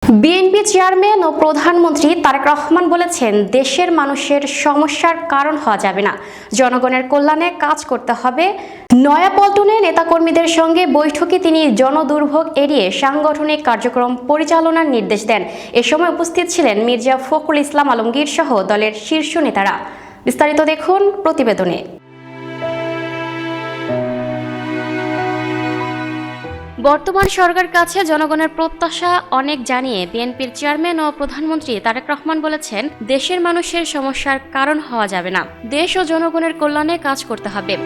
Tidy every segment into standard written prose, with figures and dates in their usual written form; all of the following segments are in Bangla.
বিএনপি চেয়ারম্যান ও প্রধানমন্ত্রী তারেক রহমান বলেছেন, দেশের মানুষের সমস্যার কারণ হওয়া যাবে না, জনগণের কল্যাণে কাজ করতে হবে। নয়াপল্টনে নেতাকর্মীদের সঙ্গে বৈঠকে তিনি জনদুর্ভোগ এড়িয়ে সাংগঠনিক কার্যক্রম পরিচালনার নির্দেশ দেন। এ সময় উপস্থিত ছিলেন মির্জা ফখরুল ইসলাম আলমগীর সহ দলের শীর্ষ নেতারা। বিস্তারিত দেখুন প্রতিবেদনে। বর্তমান সরকারের কাছে জনগণের প্রত্যাশা অনেক জানিয়ে বিএনপির চেয়ারম্যান ও প্রধানমন্ত্রী তারেক রহমান বলেছেন, দেশের মানুষের সমস্যার কারণ হওয়া যাবে না, দেশ ও জনগণের কল্যাণে কাজ করতে হবে।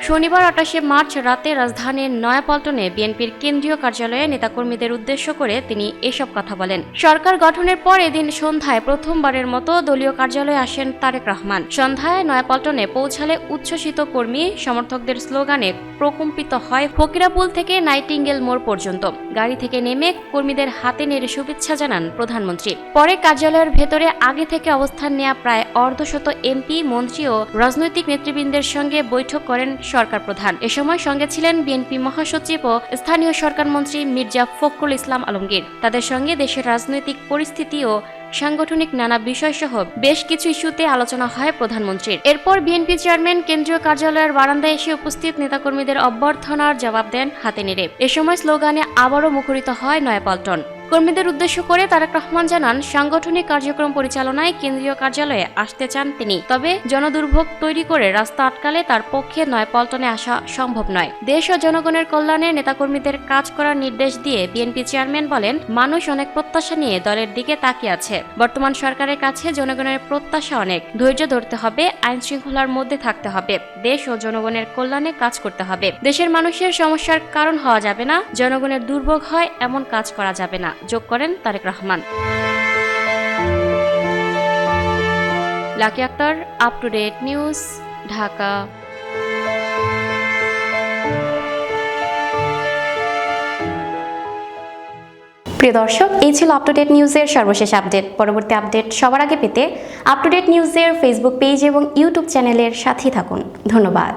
শনিবার ২৮শে মার্চ রাতে রাজধানীর নয়াপল্টনে বিএনপির কেন্দ্রীয় কার্যালয়ে নেতাকর্মীদের উদ্দেশ্য করে তিনি এসব কথা বলেন। সরকার গঠনের পর এদিন সন্ধ্যায় প্রথমবারের মতো দলীয় কার্যালয়ে আসেন তারেক রহমান। সন্ধ্যায় নয়াপল্টনে পৌঁছালে উচ্ছ্বসিত কর্মী সমর্থকদের স্লোগানে প্রকম্পিত হয় ফকিরাপুল থেকে নাইটিঙ্গেল মোড় পর্যন্ত। গাড়ি থেকে নেমে কর্মীদের হাতে নেড়ে শুভেচ্ছা জানান প্রধানমন্ত্রী। পরে কার্যালয়ের ভেতরে আগে থেকে অবস্থান নেওয়া প্রায় অর্ধশত এমপি, মন্ত্রী ও রাজনৈতিক নেতৃবৃন্দের সঙ্গে বৈঠক করেন সরকার প্রধান। এ সময় সঙ্গে ছিলেন বিএনপি মহাসচিব ও স্থানীয় সরকার মন্ত্রী মির্জা ফখরুল ইসলাম আলমগীর। তাদের সঙ্গে দেশের রাজনৈতিক পরিস্থিতি ও সাংগঠনিক নানা বিষয়সহ বেশ কিছু ইস্যুতে আলোচনা হয় প্রধানমন্ত্রীর। এরপর বিএনপি চেয়ারম্যান কেন্দ্রীয় কার্যালয়ের বারান্দায় এসে উপস্থিত নেতাকর্মীদের অভ্যর্থনার জবাব দেন হাতে নেড়ে। এ সময় স্লোগানে আবারও মুখরিত হয় নয়াপল্টন। কর্মীদের উদ্দেশ্য করে তারেক রহমান জানান, সাংগঠনিক কার্যক্রম পরিচালনায় কেন্দ্রীয় কার্যালয়ে আসতে চান তিনি, তবে জনদুর্ভোগ তৈরি করে রাস্তা আটকালে তার পক্ষে নয়াপল্টনে আসা সম্ভব নয়। দেশ ও জনগণের কল্যাণে নেতাকর্মীদের কাজ করার নির্দেশ দিয়ে বিএনপি চেয়ারম্যান বলেন, মানুষ অনেক প্রত্যাশা নিয়ে দলের দিকে তাকিয়ে আছে। বর্তমান সরকারের কাছে জনগণের প্রত্যাশা অনেক, ধৈর্য ধরতে হবে, আইন শৃঙ্খলার মধ্যে থাকতে হবে, দেশ ও জনগণের কল্যাণে কাজ করতে হবে। দেশের মানুষের সমস্যার কারণ হওয়া যাবে না, জনগণের দুর্ভোগ হয় এমন কাজ করা যাবে না, যোগ করেন Tarique Rahman. Lucky Akhter, up to date news, Dhaka. প্রিয় দর্শক, এই ছিল আপ টু ডেট নিউজের সর্বশেষ আপডেট। পরবর্তী আপডেট সবার আগে পেতে আপ টু ডেট নিউজের ফেসবুক পেজ এবং ইউটিউব চ্যানেলের সাথেই থাকুন। ধন্যবাদ।